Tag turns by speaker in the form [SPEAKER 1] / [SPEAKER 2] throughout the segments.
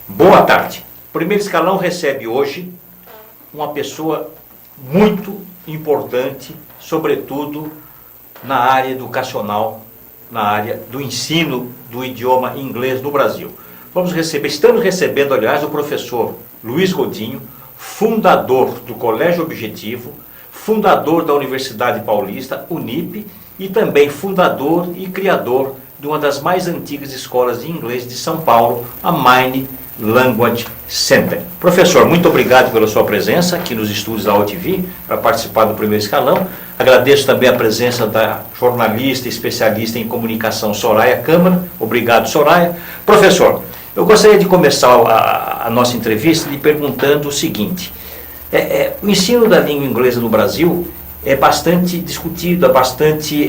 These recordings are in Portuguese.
[SPEAKER 1] Boa tarde. O Primeiro Escalão recebe hoje uma pessoa muito importante, sobretudo na área educacional, na área do ensino do idioma inglês no Brasil. Estamos recebendo, aliás, o professor Luiz Godinho, fundador do Colégio Objetivo, fundador da Universidade Paulista, Unip, e também fundador e criador de uma das mais antigas escolas de inglês de São Paulo, a Mine Language Center. Professor, muito obrigado pela sua presença aqui nos estúdios da OTV para participar do Primeiro Escalão. Agradeço também a presença da jornalista especialista em comunicação Soraya Câmara. Obrigado, Soraya. Professor, eu gostaria de começar a nossa entrevista lhe perguntando o seguinte. O ensino da língua inglesa no Brasil é bastante discutido, é bastante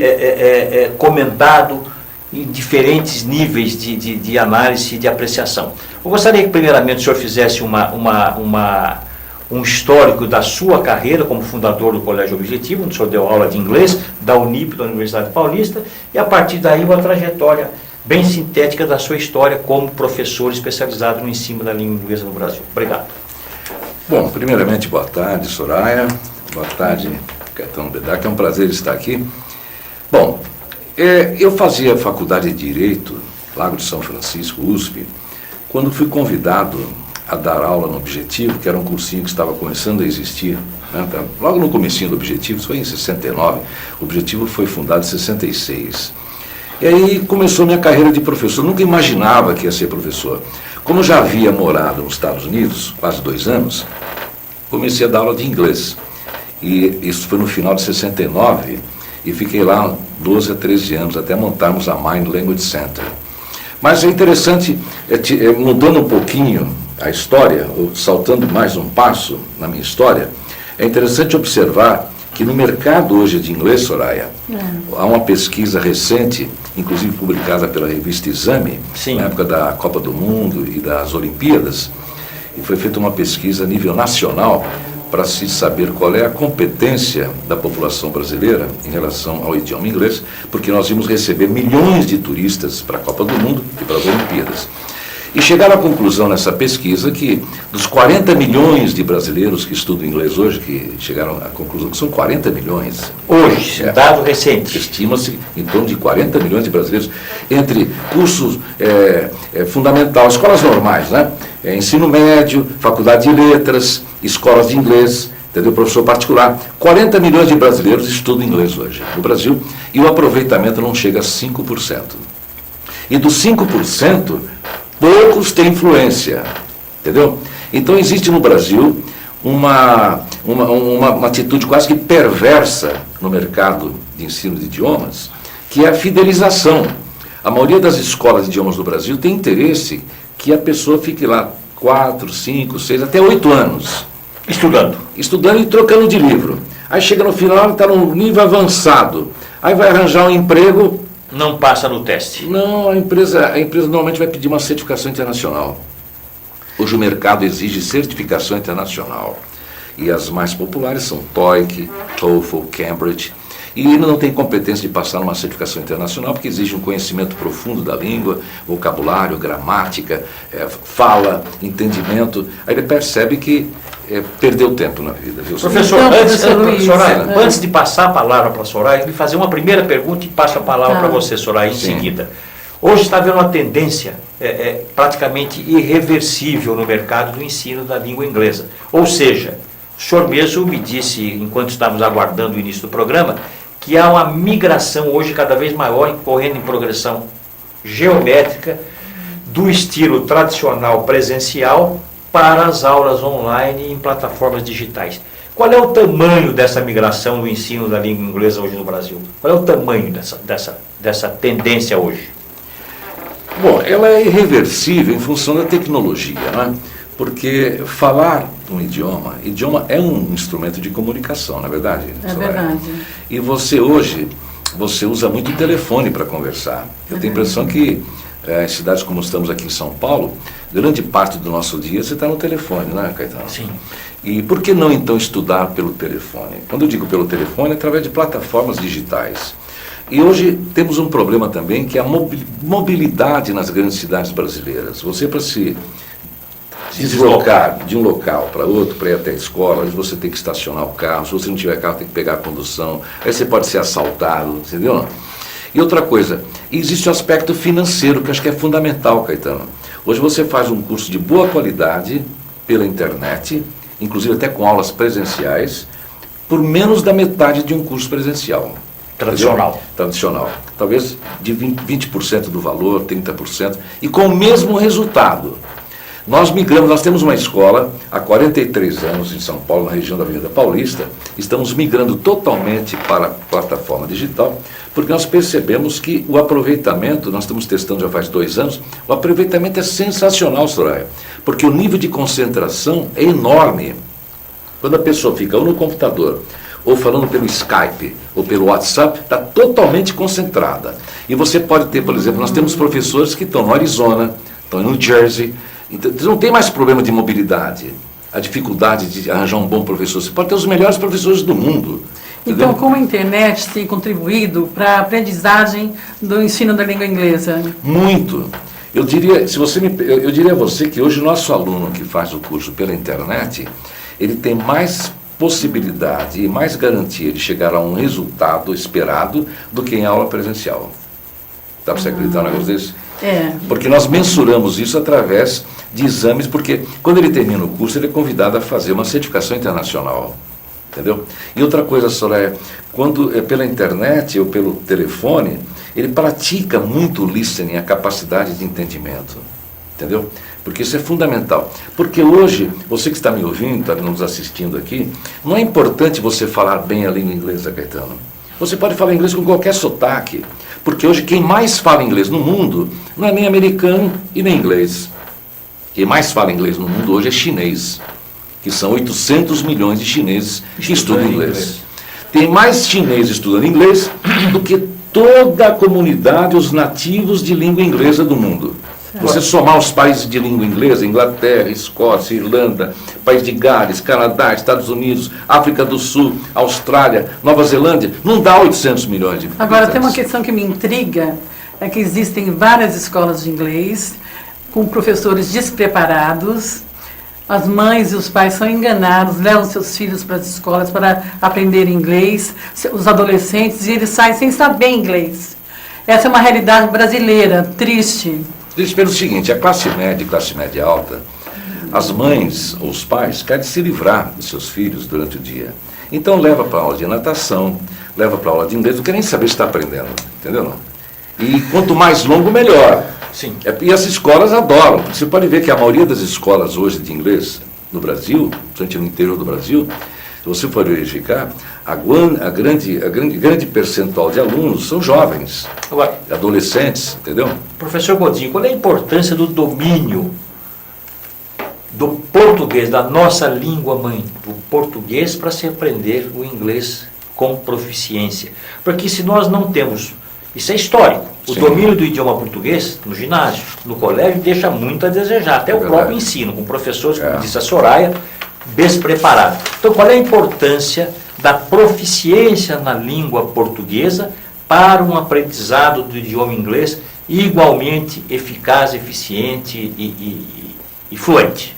[SPEAKER 1] comentado em diferentes níveis de análise e de apreciação. Eu gostaria que, primeiramente, o senhor fizesse um histórico da sua carreira como fundador do Colégio Objetivo, onde o senhor deu aula de inglês, da Unip, da Universidade Paulista, e, a partir daí, uma trajetória bem sintética da sua história como professor especializado no ensino da língua inglesa no Brasil. Obrigado.
[SPEAKER 2] Bom, primeiramente, boa tarde, Soraya. Boa tarde, Caetano Bedak. É um prazer estar aqui. Bom, eu fazia faculdade de Direito, Lago de São Francisco, USP, quando fui convidado a dar aula no Objetivo, que era um cursinho que estava começando a existir, né? Logo no comecinho do Objetivo, isso foi em 69, o Objetivo foi fundado em 66. E aí começou minha carreira de professor. Nunca imaginava que ia ser professor. Como eu já havia morado nos Estados Unidos, quase 2 anos, comecei a dar aula de inglês. E isso foi no final de 69, e fiquei lá 12 a 13 anos, até montarmos a Mine Language Center. Mas é interessante, mudando um pouquinho a história, ou saltando mais um passo na minha história, é interessante observar que no mercado hoje de inglês, Soraya, há uma pesquisa recente, inclusive publicada pela revista Exame,
[SPEAKER 1] Sim.
[SPEAKER 2] Na época da Copa do Mundo e das Olimpíadas, e foi feita uma pesquisa a nível nacional para se saber qual é a competência da população brasileira em relação ao idioma inglês, porque nós íamos receber milhões de turistas para a Copa do Mundo e para as Olimpíadas. E chegaram à conclusão nessa pesquisa que dos 40 milhões de brasileiros que estudam inglês hoje, que chegaram à conclusão que são 40 milhões.
[SPEAKER 1] Hoje, dado recente.
[SPEAKER 2] Estima-se em torno de 40 milhões de brasileiros, entre cursos fundamental, escolas normais, né? Ensino médio, faculdade de letras, escolas de inglês, entendeu? Professor particular. 40 milhões de brasileiros estudam inglês hoje no Brasil e o aproveitamento não chega a 5%. E dos 5%, poucos têm influência, entendeu? Então existe no Brasil uma atitude quase que perversa no mercado de ensino de idiomas, que é a fidelização. A maioria das escolas de idiomas do Brasil tem interesse que a pessoa fique lá 4, 5, 6, até 8 anos. Estudando e trocando de livro. Aí chega no final, está num nível avançado. Aí vai arranjar um emprego.
[SPEAKER 1] Não passa no teste.
[SPEAKER 2] Não, a empresa normalmente vai pedir uma certificação internacional. Hoje o mercado exige certificação internacional. E as mais populares são TOEIC, TOEFL, Cambridge. E ele não tem competência de passar numa certificação internacional porque exige um conhecimento profundo da língua, vocabulário, gramática, fala, entendimento. Aí ele percebe que perdeu tempo na vida. Viu?
[SPEAKER 1] Professor, antes de passar a palavra para a Soraya, eu vou fazer uma primeira pergunta e passo a palavra para você, Soraya, em seguida. Hoje está havendo uma tendência praticamente irreversível no mercado do ensino da língua inglesa. Ou seja, o senhor mesmo me disse, enquanto estávamos aguardando o início do programa, que há uma migração hoje cada vez maior, correndo em progressão geométrica, do estilo tradicional presencial para as aulas online em plataformas digitais. Qual é o tamanho dessa migração do ensino da língua inglesa hoje no Brasil? Qual é o tamanho dessa tendência hoje?
[SPEAKER 2] Bom, ela é irreversível em função da tecnologia, né? Porque falar um idioma é um instrumento de comunicação, não é verdade?
[SPEAKER 3] É verdade.
[SPEAKER 2] E você hoje, usa muito o telefone para conversar. Eu tenho a impressão que em cidades como estamos aqui em São Paulo, grande parte do nosso dia você está no telefone, né, Caetano?
[SPEAKER 1] Sim.
[SPEAKER 2] E por que não então estudar pelo telefone? Quando eu digo pelo telefone, é através de plataformas digitais. E hoje temos um problema também, que é a mobilidade nas grandes cidades brasileiras. Você, para se deslocar de um local para outro, para ir até a escola, você tem que estacionar o carro. Se você não tiver carro, tem que pegar a condução. Aí você pode ser assaltado, entendeu? E outra coisa, existe o aspecto financeiro, que eu acho que é fundamental, Caetano. Hoje você faz um curso de boa qualidade pela internet, inclusive até com aulas presenciais, por menos da metade de um curso presencial.
[SPEAKER 1] Tradicional.
[SPEAKER 2] Entendeu? Tradicional. Talvez de 20% do valor, 30%, e com o mesmo resultado. Nós temos uma escola há 43 anos em São Paulo, na região da Avenida Paulista, estamos migrando totalmente para a plataforma digital, porque nós percebemos que o aproveitamento, nós estamos testando já faz 2 anos, o aproveitamento é sensacional, Soraya, porque o nível de concentração é enorme. Quando a pessoa fica ou no computador, ou falando pelo Skype, ou pelo WhatsApp, está totalmente concentrada. E você pode ter, por exemplo, nós temos professores que estão no Arizona, estão em New Jersey, então não tem mais problema de mobilidade, a dificuldade de arranjar um bom professor. Você pode ter os melhores professores do mundo. Entendeu?
[SPEAKER 3] Então, como a internet tem contribuído para a aprendizagem do ensino da língua inglesa?
[SPEAKER 2] Muito. Eu diria a você que hoje o nosso aluno que faz o curso pela internet, ele tem mais possibilidade e mais garantia de chegar a um resultado esperado do que em aula presencial. Dá para você acreditar um negócio desse?
[SPEAKER 3] É.
[SPEAKER 2] Porque nós mensuramos isso através de exames, porque quando ele termina o curso, ele é convidado a fazer uma certificação internacional. Entendeu? E outra coisa, Soraya, quando é pela internet ou pelo telefone, ele pratica muito o listening, a capacidade de entendimento. Entendeu? Porque isso é fundamental. Porque hoje, você que está me ouvindo, está nos assistindo aqui, não é importante você falar bem a língua inglesa, Caetano. Você pode falar inglês com qualquer sotaque. Porque hoje quem mais fala inglês no mundo não é nem americano e nem inglês. Quem mais fala inglês no mundo hoje é chinês, que são 800 milhões de chineses que estudam inglês. Tem mais chineses estudando inglês do que toda a comunidade, os nativos de língua inglesa do mundo. Você somar os países de língua inglesa, Inglaterra, Escócia, Irlanda, País de Gales, Canadá, Estados Unidos, África do Sul, Austrália, Nova Zelândia, não dá 800 milhões de habitantes.
[SPEAKER 3] Agora, tem uma questão que me intriga, é que existem várias escolas de inglês com professores despreparados. As mães e os pais são enganados, levam seus filhos para as escolas para aprender inglês, os adolescentes, e eles saem sem saber inglês. Essa é uma realidade brasileira, triste.
[SPEAKER 2] Triste pelo seguinte, a classe média alta, as mães ou os pais querem se livrar dos seus filhos durante o dia. Então leva para aula de natação, leva para aula de inglês, não quer nem saber se está aprendendo, entendeu não? E quanto mais longo, melhor.
[SPEAKER 1] Sim.
[SPEAKER 2] E as escolas adoram. Você pode ver que a maioria das escolas hoje de inglês no Brasil, principalmente no interior do Brasil, se você for verificar, a grande percentual de alunos são jovens,
[SPEAKER 1] Agora,
[SPEAKER 2] adolescentes, entendeu?
[SPEAKER 1] professor Godinho, qual é a importância do domínio do português, da nossa língua mãe, do português, para se aprender o inglês com proficiência? Porque se nós não temos, isso é histórico, o
[SPEAKER 2] Sim.
[SPEAKER 1] domínio do idioma português no ginásio, no colégio, deixa muito a desejar, até o
[SPEAKER 2] Verdade.
[SPEAKER 1] próprio ensino, com professores, como disse a Soraya, despreparados. Então, qual é a importância da proficiência na língua portuguesa para um aprendizado do idioma inglês igualmente eficaz, eficiente e fluente?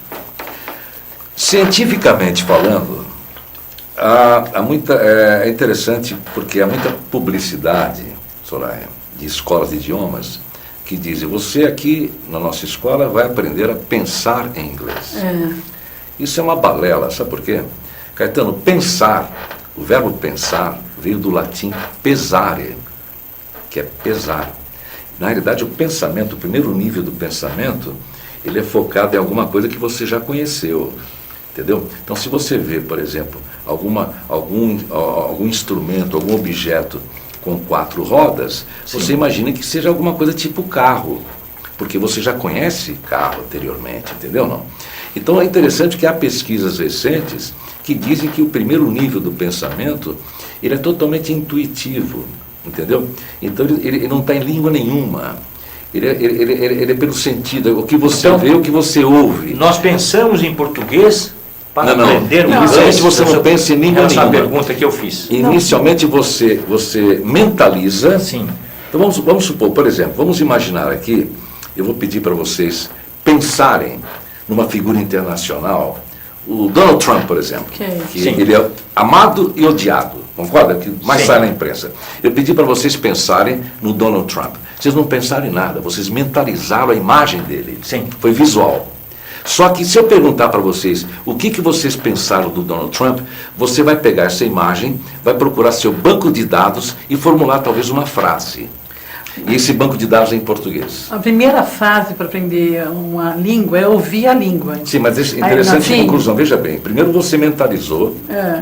[SPEAKER 2] Cientificamente falando, é interessante porque há muita publicidade, Soraya, de escolas de idiomas que dizem, você aqui na nossa escola vai aprender a pensar em inglês. Isso é uma balela, sabe por quê? Caetano, pensar, o verbo pensar veio do latim pesare, que é pesar. Na realidade, o pensamento, o primeiro nível do pensamento, ele é focado em alguma coisa que você já conheceu, entendeu? Então, se você vê, por exemplo, algum instrumento, algum objeto com 4 rodas,
[SPEAKER 1] Sim.
[SPEAKER 2] Você imagina que seja alguma coisa tipo carro, porque você já conhece carro anteriormente, entendeu não? Então é interessante que há pesquisas recentes que dizem que o primeiro nível do pensamento, ele é totalmente intuitivo, entendeu? Então ele não está em língua nenhuma. Ele é pelo sentido, o que você
[SPEAKER 1] Então,
[SPEAKER 2] vê, o que você ouve.
[SPEAKER 1] Nós pensamos em português para aprender o inglês.
[SPEAKER 2] Inicialmente você não pensa em língua
[SPEAKER 1] Essa é a
[SPEAKER 2] nenhuma.
[SPEAKER 1] pergunta que eu fiz.
[SPEAKER 2] Inicialmente você mentaliza.
[SPEAKER 1] Sim.
[SPEAKER 2] Então vamos supor, por exemplo, vamos imaginar aqui, eu vou pedir para vocês pensarem numa figura internacional, o Donald Trump, por exemplo, que
[SPEAKER 1] Sim.
[SPEAKER 2] ele é amado e odiado, concorda? Que mais
[SPEAKER 1] Sim.
[SPEAKER 2] sai na imprensa. Eu pedi para vocês pensarem no Donald Trump. Vocês não pensaram em nada, vocês mentalizaram a imagem dele.
[SPEAKER 1] Sim.
[SPEAKER 2] Foi visual. Só que se eu perguntar para vocês o que vocês pensaram do Donald Trump, você vai pegar essa imagem, vai procurar seu banco de dados e formular talvez uma frase. E esse banco de dados é em português.
[SPEAKER 3] A primeira fase para aprender uma língua é ouvir a língua.
[SPEAKER 2] Sim, mas é interessante a conclusão. Veja bem, primeiro você mentalizou,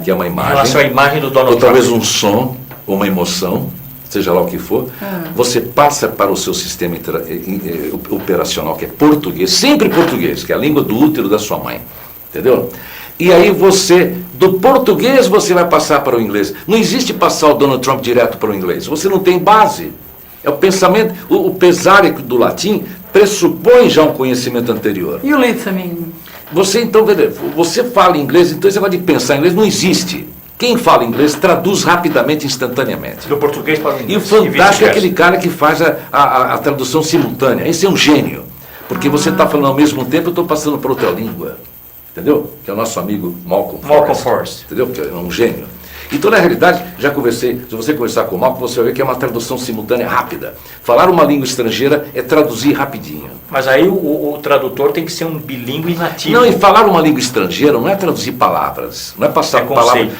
[SPEAKER 2] que é uma
[SPEAKER 1] Em
[SPEAKER 2] imagem,
[SPEAKER 1] relação à imagem do Donald
[SPEAKER 2] ou talvez
[SPEAKER 1] Trump.
[SPEAKER 2] um som, ou uma emoção, seja lá o que for, você passa para o seu sistema operacional, que é português, sempre português, que é a língua do útero da sua mãe, entendeu? E aí você, do português você vai passar para o inglês. Não existe passar o Donald Trump direto para o inglês, você não tem base. É o pensamento, o pesare do latim pressupõe já um conhecimento anterior.
[SPEAKER 3] E o listening?
[SPEAKER 2] Você então, você fala inglês, então esse negócio de pensar em inglês não existe. Quem fala inglês traduz rapidamente, instantaneamente.
[SPEAKER 1] Do português para o
[SPEAKER 2] E o
[SPEAKER 1] inglês.
[SPEAKER 2] fantástico é
[SPEAKER 1] vice-versa.
[SPEAKER 2] aquele cara que faz a tradução simultânea. Esse é um gênio. Porque você está falando ao mesmo tempo, eu estou passando para outra língua. Entendeu? Que é o nosso amigo Malcolm
[SPEAKER 1] Forrest.
[SPEAKER 2] Entendeu? Que é um gênio. Então, na realidade, já conversei, se você conversar com o Malcolm, você vai ver que é uma tradução simultânea rápida. Falar uma língua estrangeira é traduzir rapidinho.
[SPEAKER 1] Mas aí o tradutor tem que ser um bilíngue nativo.
[SPEAKER 2] Não, e falar uma língua estrangeira não é traduzir palavras, não é passar palavras.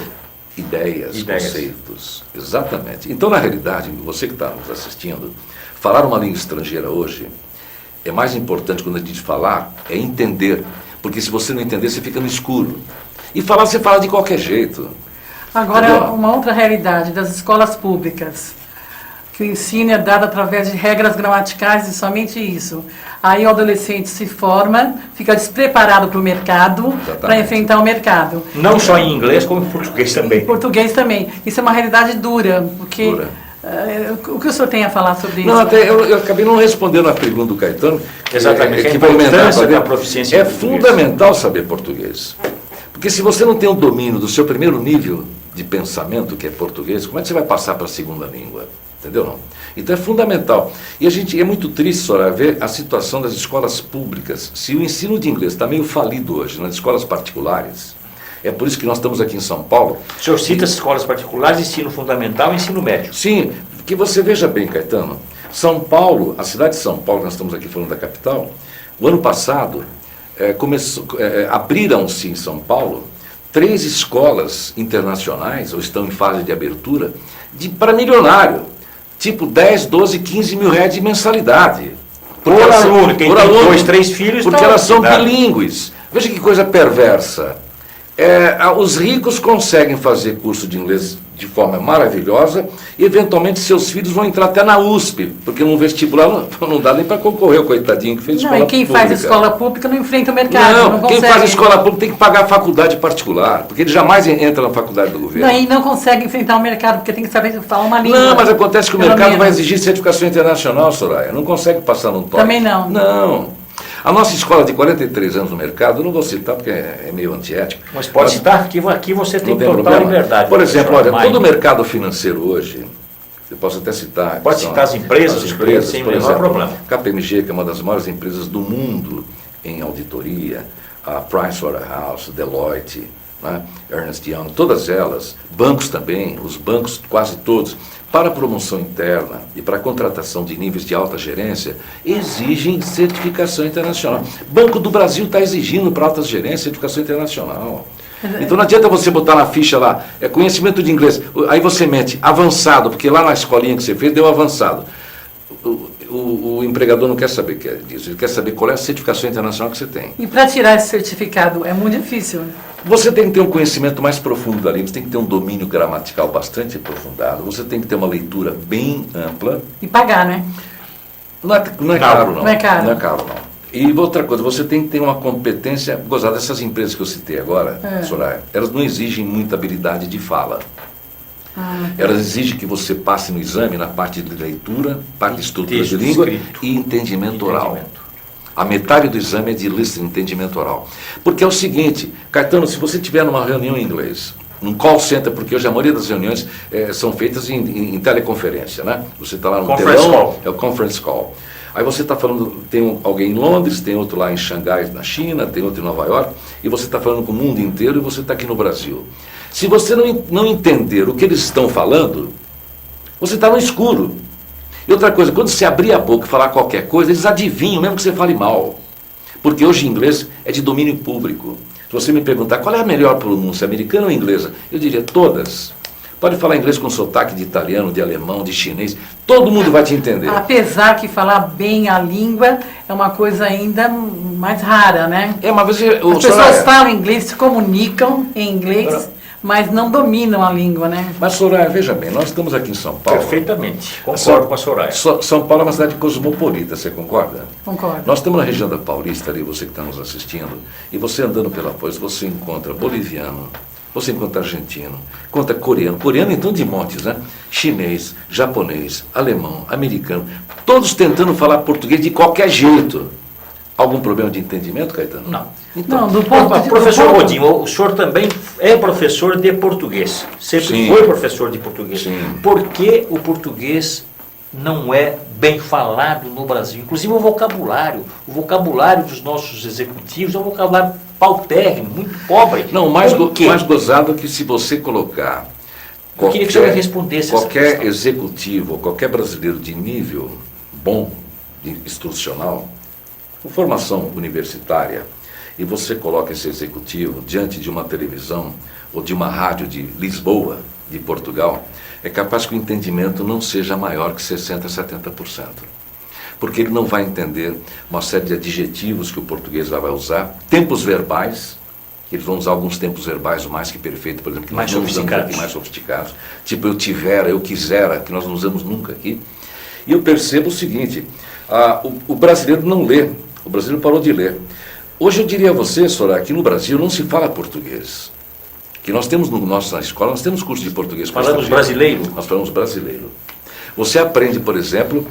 [SPEAKER 2] Ideias, conceitos. Exatamente. Então, na realidade, você que está nos assistindo, falar uma língua estrangeira hoje é mais importante quando a gente falar, é entender. Porque se você não entender, você fica no escuro. E falar, você fala de qualquer jeito.
[SPEAKER 3] Agora,
[SPEAKER 2] Entendeu?
[SPEAKER 3] uma outra realidade das escolas públicas, que o ensino é dado através de regras gramaticais e somente isso. Aí o adolescente se forma, fica despreparado para o mercado, para enfrentar o mercado.
[SPEAKER 1] Não só em inglês, como em português também.
[SPEAKER 3] Em português também. Isso é uma realidade dura, porque... o que o senhor tem a falar sobre isso?
[SPEAKER 2] Não, até eu acabei não respondendo a pergunta do Caetano.
[SPEAKER 1] Exatamente.
[SPEAKER 2] Que vai aumentar
[SPEAKER 1] da proficiência
[SPEAKER 2] é
[SPEAKER 1] em português.
[SPEAKER 2] fundamental saber português. Porque se você não tem o domínio do seu primeiro nível de pensamento, que é português, como é que você vai passar para a segunda língua? Entendeu? Não? Então é fundamental. E a gente é muito triste, Soraya, ver a situação das escolas públicas. Se o ensino de inglês está meio falido hoje nas escolas particulares, é por isso que nós estamos aqui em São Paulo.
[SPEAKER 1] O senhor cita as escolas particulares, ensino fundamental e ensino médio.
[SPEAKER 2] Sim, que você veja bem, Caetano, São Paulo, a cidade de São Paulo, nós estamos aqui falando da capital, o ano passado abriram-se em São Paulo 3 escolas internacionais, ou estão em fase de abertura, para milionário, tipo 10, 12, 15 mil reais de mensalidade.
[SPEAKER 1] Por aluno, quem tem 2, 3 filhos...
[SPEAKER 2] Porque elas são bilíngues. Veja que coisa perversa. Os ricos conseguem fazer curso de inglês de forma maravilhosa e eventualmente seus filhos vão entrar até na USP, porque no vestibular não dá nem para concorrer, o coitadinho que fez escola pública.
[SPEAKER 3] E quem faz escola pública não enfrenta o mercado.
[SPEAKER 2] Não, quem faz escola pública tem que pagar a faculdade particular, porque ele jamais entra na faculdade do governo.
[SPEAKER 3] E não consegue enfrentar o mercado, porque tem que saber falar uma língua.
[SPEAKER 2] Não, mas acontece que o mercado vai exigir certificação internacional, Soraya. Não consegue passar no TOEFL.
[SPEAKER 3] Também não.
[SPEAKER 2] Não. A nossa escola de 43 anos no mercado, eu não vou citar porque é meio antiético.
[SPEAKER 1] Mas pode citar, aqui você tem total liberdade.
[SPEAKER 2] Por exemplo, olha, todo o mercado financeiro hoje, eu posso até citar...
[SPEAKER 1] Pode citar as empresas, sem o menor problema.
[SPEAKER 2] KPMG, que é uma das maiores empresas do mundo em auditoria, a Pricewaterhouse, Deloitte, né, Ernst Young, todas elas, bancos também, os bancos quase todos, para a promoção interna e para a contratação de níveis de alta gerência, exigem certificação internacional. Banco do Brasil está exigindo para alta gerência certificação internacional. Então não adianta você botar na ficha lá, conhecimento de inglês, aí você mete avançado, porque lá na escolinha que você fez deu avançado. O empregador não quer saber disso, ele quer saber qual é a certificação internacional que você tem.
[SPEAKER 3] E para tirar esse certificado é muito difícil.
[SPEAKER 2] Você tem que ter um conhecimento mais profundo da língua, você tem que ter um domínio gramatical bastante aprofundado, você tem que ter uma leitura bem ampla.
[SPEAKER 3] E pagar, né?
[SPEAKER 2] Não é caro, não.
[SPEAKER 3] Não é caro.
[SPEAKER 2] Não é caro, não. E outra coisa, você tem que ter uma competência, gozar dessas empresas que eu citei agora, Soraya, elas não exigem muita habilidade de fala. Elas exigem que você passe no exame na parte de leitura, parte de estrutura de
[SPEAKER 1] Texto
[SPEAKER 2] língua
[SPEAKER 1] escrito.
[SPEAKER 2] e entendimento oral.
[SPEAKER 1] Entendimento.
[SPEAKER 2] A metade do exame é de listening, entendimento oral. Porque é o seguinte, Caetano, se você estiver numa reunião em inglês, num call center, porque hoje a maioria das reuniões são feitas em teleconferência, né? Você está lá no
[SPEAKER 1] Conference
[SPEAKER 2] telão,
[SPEAKER 1] call.
[SPEAKER 2] é o conference call. Aí você está falando, tem alguém em Londres, tem outro lá em Xangai, na China, tem outro em Nova York, e você está falando com o mundo inteiro e você está aqui no Brasil. Se você não entender o que eles estão falando, você está no escuro. E outra coisa, quando você abrir a boca e falar qualquer coisa, eles adivinham, mesmo que você fale mal. Porque hoje inglês é de domínio público. Se você me perguntar qual é a melhor pronúncia, americana ou inglesa, eu diria todas. Pode falar inglês com sotaque de italiano, de alemão, de chinês, todo mundo vai te entender.
[SPEAKER 3] Apesar que falar bem a língua é uma coisa ainda mais rara, né?
[SPEAKER 2] Mas você,
[SPEAKER 3] As pessoas falam inglês, se comunicam em inglês, mas não dominam a língua, né?
[SPEAKER 2] Mas, Soraya, veja bem, nós estamos aqui em São Paulo.
[SPEAKER 1] Perfeitamente. Concordo com a Soraya.
[SPEAKER 2] São Paulo é uma cidade cosmopolita, você concorda?
[SPEAKER 3] Concordo.
[SPEAKER 2] Nós estamos na região da Paulista, ali, você que está nos assistindo, e você andando pela Paulista, você encontra boliviano, você encontra argentino, encontra coreano então de montes, né? Chinês, japonês, alemão, americano, todos tentando falar português de qualquer jeito. Algum problema de entendimento, Caetano?
[SPEAKER 1] Não.
[SPEAKER 2] Então,
[SPEAKER 3] Não, do ponto de
[SPEAKER 1] Professor Godinho, o senhor também é professor de português. Sempre
[SPEAKER 2] Sim.
[SPEAKER 1] foi professor de português.
[SPEAKER 2] Sim.
[SPEAKER 1] Por que o português não é bem falado no Brasil? Inclusive o vocabulário dos nossos executivos é um vocabulário paupérrimo, muito pobre.
[SPEAKER 2] Não, mais
[SPEAKER 1] Por quê?
[SPEAKER 2] gozado que se você colocar
[SPEAKER 1] Eu queria que o senhor me respondesse essa
[SPEAKER 2] qualquer
[SPEAKER 1] questão.
[SPEAKER 2] executivo, qualquer brasileiro de nível bom, instrucional, com formação universitária, e você coloca esse executivo diante de uma televisão ou de uma rádio de Lisboa, de Portugal, é capaz que o entendimento não seja maior que 60%, 70%. Porque ele não vai entender uma série de adjetivos que o português vai usar, tempos verbais, que eles vão usar alguns tempos verbais mais que perfeito, por exemplo, que
[SPEAKER 1] Mais
[SPEAKER 2] nós não usamos
[SPEAKER 1] sofisticados.
[SPEAKER 2] aqui, mais sofisticados, tipo eu tivera, eu quisera, que nós não usamos nunca aqui. E eu percebo o seguinte, o brasileiro não lê, o brasileiro parou de ler. Hoje eu diria a você, Soraya, que no Brasil não se fala português. Que nós temos na escola, nós temos curso de português.
[SPEAKER 1] Falamos brasileiro?
[SPEAKER 2] Nós falamos brasileiro. Você aprende, por exemplo,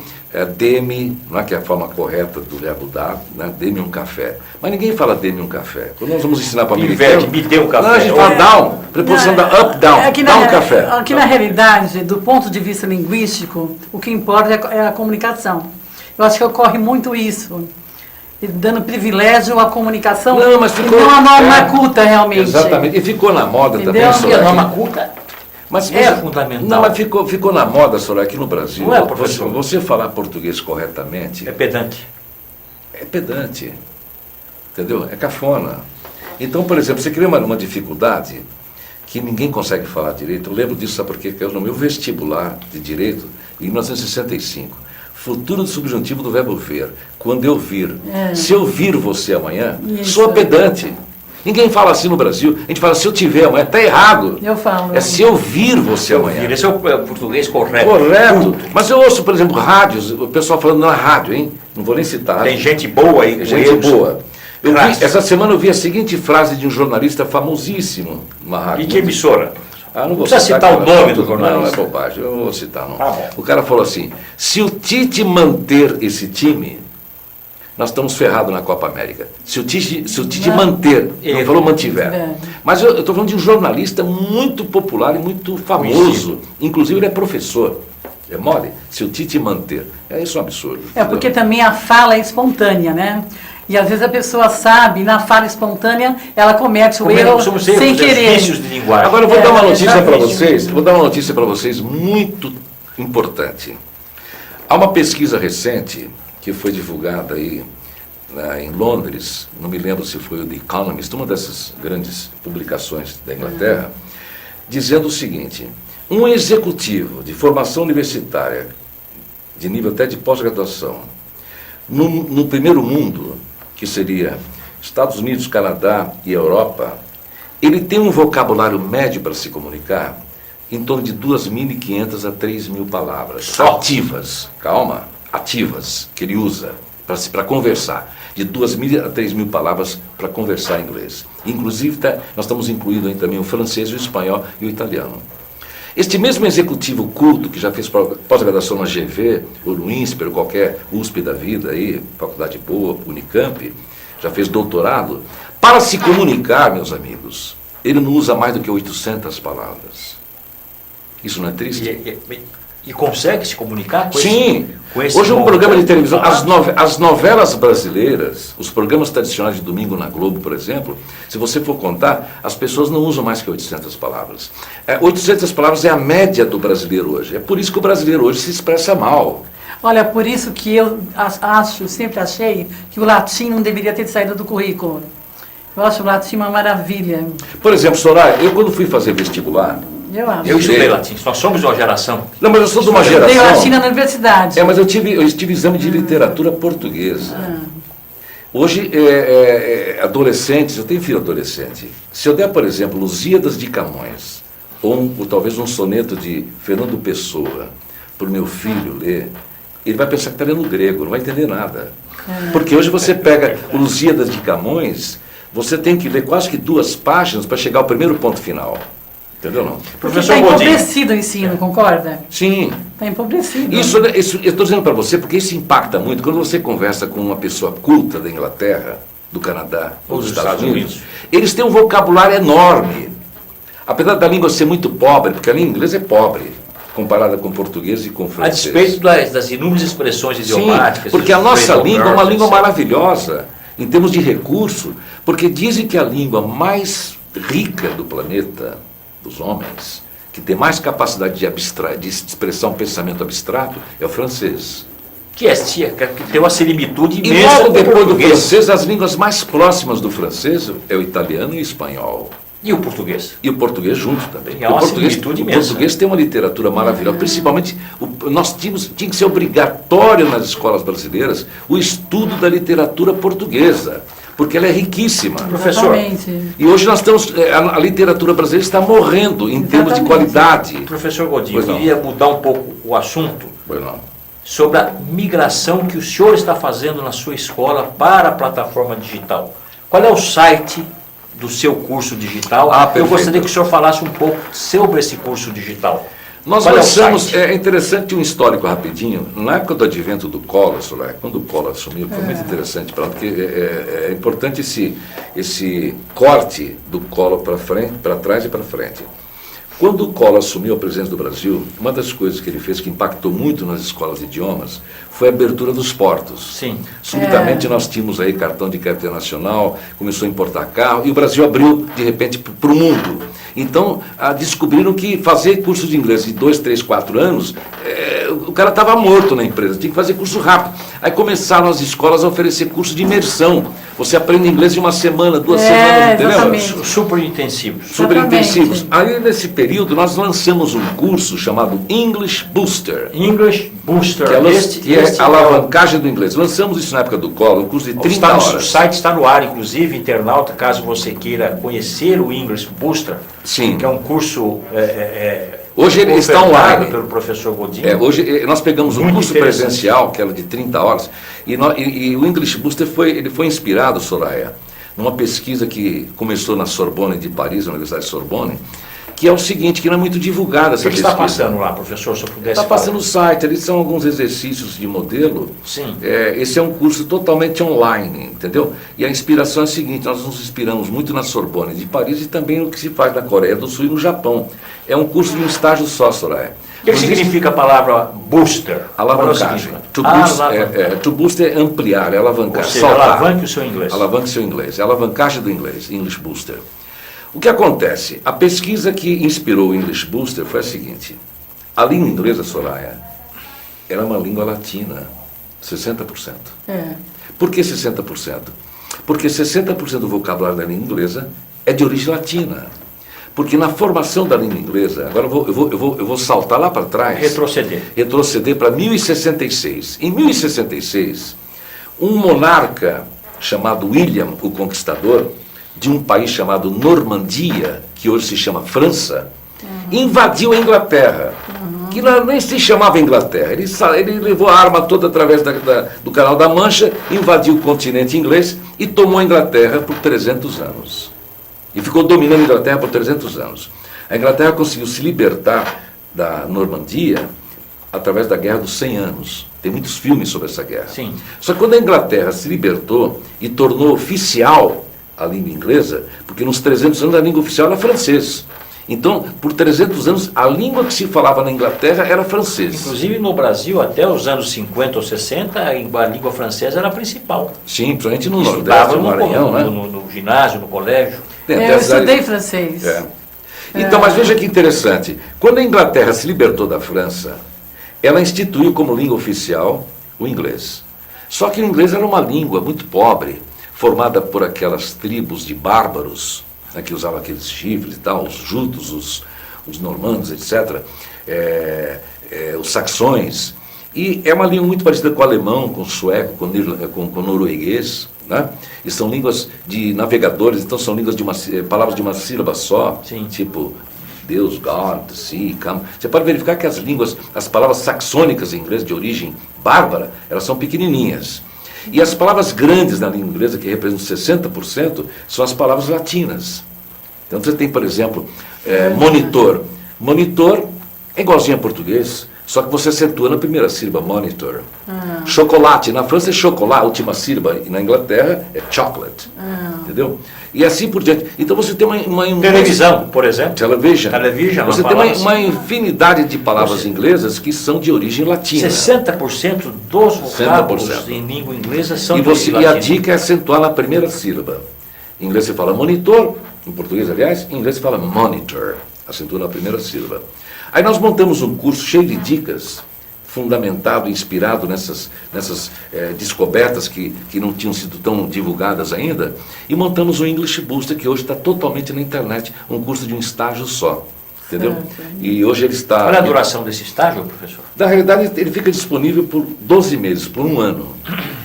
[SPEAKER 2] dê-me, não é que é a forma correta do verbo dar, né? Dê-me um café. Mas ninguém fala dê-me um café. Quando nós vamos ensinar para americano,
[SPEAKER 1] Me dê um café.
[SPEAKER 2] não, a gente fala down, preposição da up, down, dá um café.
[SPEAKER 3] Aqui na realidade, do ponto de vista linguístico, o que importa é a comunicação. Eu acho que ocorre muito isso. E dando privilégio à comunicação
[SPEAKER 2] Não, mas ficou,
[SPEAKER 3] e não à norma culta, realmente.
[SPEAKER 2] Exatamente. E ficou na moda
[SPEAKER 3] Entendeu?
[SPEAKER 2] também,
[SPEAKER 1] E a
[SPEAKER 2] Soraya.
[SPEAKER 1] norma culta
[SPEAKER 2] Mas
[SPEAKER 1] é
[SPEAKER 2] você-
[SPEAKER 1] fundamental.
[SPEAKER 2] Não, mas ficou na moda, Soraya, aqui no Brasil.
[SPEAKER 1] Não é, professor?
[SPEAKER 2] Você falar português corretamente
[SPEAKER 1] É pedante.
[SPEAKER 2] é pedante. Entendeu? É cafona. Então, por exemplo, você cria uma dificuldade que ninguém consegue falar direito. Eu lembro disso, sabe por quê? Porque no meu vestibular de Direito, em 1965, futuro do subjuntivo do verbo ver. Quando eu vir. Se eu vir você amanhã,
[SPEAKER 3] Isso.
[SPEAKER 2] sou pedante. Ninguém fala assim no Brasil. A gente fala se eu tiver amanhã. Está errado.
[SPEAKER 3] Eu falo.
[SPEAKER 2] É se eu vir você amanhã.
[SPEAKER 1] Esse é o português correto.
[SPEAKER 2] Correto. Mas eu ouço, por exemplo, rádios, o pessoal falando na rádio, hein? Não vou nem citar.
[SPEAKER 1] Tem gente boa aí,
[SPEAKER 2] Tem
[SPEAKER 1] com
[SPEAKER 2] gente
[SPEAKER 1] erros.
[SPEAKER 2] boa.
[SPEAKER 1] Crassos.
[SPEAKER 2] Essa semana eu vi a seguinte frase de um jornalista famosíssimo numa rádio.
[SPEAKER 1] E que emissora?
[SPEAKER 2] Não vou
[SPEAKER 1] precisa citar o
[SPEAKER 2] aquela-
[SPEAKER 1] nome do jornalista.
[SPEAKER 2] Não, é bobagem, eu não vou citar não.
[SPEAKER 1] Tá bom.
[SPEAKER 2] O cara falou assim, se o Tite manter esse time, nós estamos ferrados na Copa América. Se o Tite manter, ele não falou mantiver.
[SPEAKER 3] É.
[SPEAKER 2] Mas eu estou falando de um jornalista muito popular e muito famoso. Inclusive ele é professor. É mole? Se o Tite manter. Isso é um absurdo.
[SPEAKER 3] É porque também a fala é espontânea, né? E às vezes a pessoa sabe, na fala espontânea, ela comete o erro
[SPEAKER 1] Somos
[SPEAKER 3] sem
[SPEAKER 1] erros,
[SPEAKER 3] querer.
[SPEAKER 1] vícios de linguagem.
[SPEAKER 2] Agora eu vou dar uma notícia para
[SPEAKER 3] exatamente.
[SPEAKER 2] vocês, vou dar uma notícia para vocês muito importante. Há uma pesquisa recente que foi divulgada aí em Londres, não me lembro se foi o The Economist, uma dessas grandes publicações da Inglaterra, dizendo o seguinte: um executivo de formação universitária, de nível até de pós-graduação, no primeiro mundo, que seria Estados Unidos, Canadá e Europa, ele tem um vocabulário médio para se comunicar em torno de 2.500 a 3.000 palavras.
[SPEAKER 1] Só?
[SPEAKER 2] Ativas, calma, ativas, que ele usa para conversar. De 2.000 a 3.000 palavras para conversar em inglês. Inclusive, nós estamos incluindo aí também o francês, o espanhol e o italiano. Este mesmo executivo culto que já fez pós-graduação na GV, ou no INSPER, ou qualquer USP da vida, aí, faculdade boa, Unicamp, já fez doutorado, para se comunicar, meus amigos, ele não usa mais do que 800 palavras. Isso não é triste?
[SPEAKER 1] E consegue se comunicar com
[SPEAKER 2] Sim.
[SPEAKER 1] esse
[SPEAKER 2] Hoje um programa de televisão,
[SPEAKER 1] palavras?
[SPEAKER 2] as novelas brasileiras, os programas tradicionais de domingo na Globo, por exemplo, se você for contar, as pessoas não usam mais que 800 palavras. 800 palavras é a média do brasileiro hoje. É por isso que o brasileiro hoje se expressa mal.
[SPEAKER 3] Olha, por isso que eu sempre achei que o latim não deveria ter saído do currículo. Eu acho o latim uma maravilha.
[SPEAKER 2] Por exemplo, Soraya, eu quando fui fazer vestibular...
[SPEAKER 1] Eu estudei latim, nós somos de uma geração.
[SPEAKER 2] Não, mas eu sou de uma geração...
[SPEAKER 3] Eu estudei latim na universidade.
[SPEAKER 2] Mas eu tive exame de literatura portuguesa. Hoje, adolescentes, eu tenho filho adolescente. Se eu der, por exemplo, Lusíadas de Camões, ou talvez um soneto de Fernando Pessoa, para o meu filho ler, ele vai pensar que está lendo grego, não vai entender nada. Porque hoje você pega o Lusíadas de Camões, você tem que ler quase que 2 páginas para chegar ao primeiro ponto final. Entendeu não?
[SPEAKER 3] Professor Godinho. Está empobrecido o ensino, concorda?
[SPEAKER 2] Sim.
[SPEAKER 3] Está empobrecido.
[SPEAKER 2] Isso eu estou dizendo para você porque isso impacta muito. Quando você conversa com uma pessoa culta da Inglaterra, do Canadá ou dos Estados Unidos, eles têm um vocabulário enorme. Apesar da língua ser muito pobre, porque a língua inglesa é pobre, comparada com português e com francês.
[SPEAKER 1] A despeito das inúmeras expressões idiomáticas.
[SPEAKER 2] Sim, porque a nossa língua é uma língua maravilhosa, em termos de recurso, porque dizem que a língua mais rica do planeta, dos homens, que tem mais capacidade de expressar um pensamento abstrato, é o francês.
[SPEAKER 1] Que tem uma similitude imensa.
[SPEAKER 2] E logo depois do francês, as línguas mais próximas do francês é o italiano e o espanhol.
[SPEAKER 1] E o português?
[SPEAKER 2] E o português junto também.
[SPEAKER 1] É uma similitude imensa.
[SPEAKER 2] O português tem uma literatura maravilhosa, principalmente, nós tinha que ser obrigatório nas escolas brasileiras o estudo da literatura portuguesa, porque ela é riquíssima.
[SPEAKER 1] Professor,
[SPEAKER 2] e hoje nós estamos, a literatura brasileira está morrendo em termos de qualidade.
[SPEAKER 1] Professor Godinho, eu queria mudar um pouco o assunto
[SPEAKER 2] não.
[SPEAKER 1] Sobre a migração que o senhor está fazendo na sua escola para a plataforma digital. Qual é o site do seu curso digital? Eu gostaria que o senhor falasse um pouco sobre esse curso digital.
[SPEAKER 2] Nós lançamos, é interessante um histórico rapidinho, na época do advento do Collor, quando o Collor assumiu, foi muito interessante, porque é importante esse corte do Collor para trás e para frente. Quando o Collor assumiu a presidência do Brasil, uma das coisas que ele fez que impactou muito nas escolas de idiomas foi a abertura dos portos.
[SPEAKER 1] Sim.
[SPEAKER 2] Subitamente nós tínhamos aí cartão de crédito internacional, começou a importar carro, e o Brasil abriu, de repente, para o mundo. Então, descobriram que fazer curso de inglês de 2, 3, 4 anos, o cara estava morto na empresa, tinha que fazer curso rápido. Aí começaram as escolas a oferecer curso de imersão. Você aprende inglês em 1 semana, 2 semanas, entendeu?
[SPEAKER 1] Super intensivos.
[SPEAKER 2] Super intensivos. Aí, nesse período, nós lançamos um curso chamado English Booster.
[SPEAKER 1] English Booster.
[SPEAKER 2] Que é a alavancagem do inglês. Lançamos isso na época do Collor, um curso de 30 horas.
[SPEAKER 1] O site está no ar, inclusive, internauta, caso você queira conhecer o English Booster.
[SPEAKER 2] Sim.
[SPEAKER 1] Que é um curso...
[SPEAKER 2] Hoje ele está online.
[SPEAKER 1] Pelo professor Godinho.
[SPEAKER 2] Hoje nós pegamos um curso presencial, que era de 30 horas, e o English Booster foi inspirado, Soraya, numa pesquisa que começou na Sorbonne de Paris, na Universidade de Sorbonne, que é o seguinte, que não é muito divulgada essa pesquisa.
[SPEAKER 1] O que está passando lá, professor, se eu pudesse
[SPEAKER 2] Está passando no site, ali são alguns exercícios de modelo.
[SPEAKER 1] Sim.
[SPEAKER 2] Esse é um curso totalmente online, entendeu? E a inspiração é a seguinte, nós nos inspiramos muito na Sorbonne de Paris e também no que se faz na Coreia do Sul e no Japão. É um curso de um estágio só, Soraya.
[SPEAKER 1] O que significa a palavra booster?
[SPEAKER 2] Alavancagem. To boost é ampliar, é alavancar.
[SPEAKER 1] Ou seja, alavanque o seu inglês.
[SPEAKER 2] Alavanque o seu inglês. É a alavancagem do inglês, English Booster. O que acontece? A pesquisa que inspirou o English Booster foi a seguinte. A língua inglesa, Soraya, era uma língua latina, 60%. Por que 60%? Porque 60% do vocabulário da língua inglesa é de origem latina. Porque na formação da língua inglesa, agora eu vou saltar lá para trás. Retroceder para 1066. Em 1066, um monarca chamado William, o Conquistador, de um país chamado Normandia, que hoje se chama França, invadiu a Inglaterra, que nem se chamava Inglaterra. Ele levou a arma toda através do Canal da Mancha, invadiu o continente inglês e tomou a Inglaterra por 300 anos. E ficou dominando a Inglaterra por 300 anos. A Inglaterra conseguiu se libertar da Normandia através da Guerra dos 100 Anos. Tem muitos filmes sobre essa guerra.
[SPEAKER 1] Sim.
[SPEAKER 2] Só que quando a Inglaterra se libertou e tornou oficial a língua inglesa, porque nos 300 anos a língua oficial era francês. Então, por 300 anos, a língua que se falava na Inglaterra era francês.
[SPEAKER 1] Inclusive no Brasil, até os anos 50 ou 60, a língua francesa era a principal.
[SPEAKER 2] Sim, principalmente no
[SPEAKER 1] Estudava
[SPEAKER 2] Nordeste, no Maranhão, né?
[SPEAKER 1] no ginásio, no colégio.
[SPEAKER 3] Eu estudei francês.
[SPEAKER 2] Então, mas veja que interessante. Quando a Inglaterra se libertou da França, ela instituiu como língua oficial o inglês. Só que o inglês era uma língua muito pobre, formada por aquelas tribos de bárbaros, né, que usavam aqueles chifres e tal, os jutos, os normandos, etc., os saxões. E é uma língua muito parecida com o alemão, com o sueco, com o norueguês, né? E são línguas de navegadores, então são línguas palavras de uma sílaba só.
[SPEAKER 1] Sim.
[SPEAKER 2] Tipo Deus, God, sea, come. Você pode verificar que as palavras saxônicas em inglês de origem bárbara, elas são pequenininhas. E as palavras grandes na língua inglesa, que representam 60%, são as palavras latinas. Então você tem, por exemplo, monitor. Monitor é igualzinho a português, só que você acentua na primeira sílaba, monitor. Chocolate, na França é chocolate, a última sílaba, e na Inglaterra é chocolate. Entendeu? E assim por diante. Então você tem uma
[SPEAKER 1] Televisão, por exemplo.
[SPEAKER 2] Television. Você tem uma
[SPEAKER 1] assim.
[SPEAKER 2] infinidade de palavras inglesas que são de origem latina.
[SPEAKER 1] 60% dos vocábulos em língua inglesa são de origem latina.
[SPEAKER 2] E a dica é acentuar na primeira sílaba. Em inglês você fala monitor, em português, aliás, em inglês você fala monitor. Acentua na primeira sílaba. Aí nós montamos um curso cheio de dicas, fundamentado, inspirado nessas descobertas que não tinham sido tão divulgadas ainda, e montamos o English Booster, que hoje está totalmente na internet, um curso de um estágio só, entendeu? E hoje ele está...
[SPEAKER 1] Qual é a duração desse estágio, professor?
[SPEAKER 2] Na realidade, ele fica disponível por 12 meses, por um ano.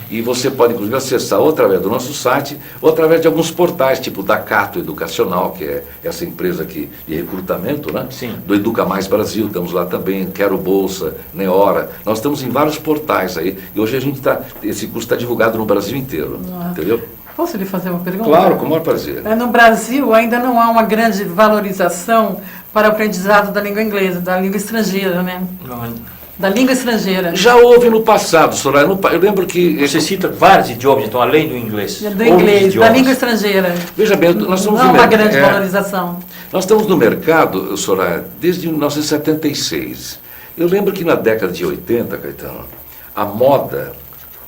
[SPEAKER 2] E você pode, inclusive, acessar ou através do nosso site, ou através de alguns portais, tipo da Cato Educacional, que é essa empresa aqui de recrutamento, né?
[SPEAKER 1] Sim.
[SPEAKER 2] Do Educa Mais Brasil, estamos lá também, Quero Bolsa, Neora. Nós estamos em vários portais aí. E hoje esse curso está divulgado no Brasil inteiro. Entendeu?
[SPEAKER 3] Posso lhe fazer uma pergunta?
[SPEAKER 2] Claro, com o maior prazer.
[SPEAKER 3] No Brasil ainda não há uma grande valorização para o aprendizado da língua inglesa, da língua estrangeira, né?
[SPEAKER 1] Não.
[SPEAKER 3] Da língua estrangeira.
[SPEAKER 2] Já houve no passado, Soraya. Eu lembro que...
[SPEAKER 1] Você cita vários idiomas, então, além do inglês.
[SPEAKER 3] Do inglês, da língua estrangeira.
[SPEAKER 2] Veja bem, nós estamos
[SPEAKER 3] não há uma grande valorização.
[SPEAKER 2] Nós estamos no mercado, Soraya, desde 1976. Eu lembro que na década de 80, Caetano, a moda,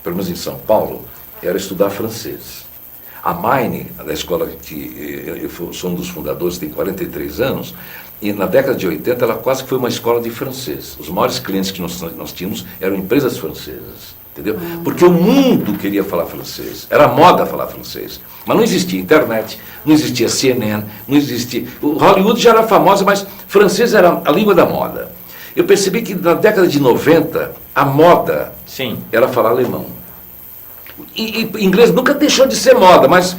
[SPEAKER 2] pelo menos em São Paulo, era estudar francês. A Maine, da escola que eu sou um dos fundadores, tem 43 anos, e na década de 80 ela quase que foi uma escola de francês. Os maiores clientes que nós tínhamos eram empresas francesas, entendeu? Porque o mundo queria falar francês, era moda falar francês. Mas não existia internet, não existia CNN, não existia... O Hollywood já era famosa, mas francês era a língua da moda. Eu percebi que na década de 90, a moda era falar alemão. E inglês nunca deixou de ser moda, mas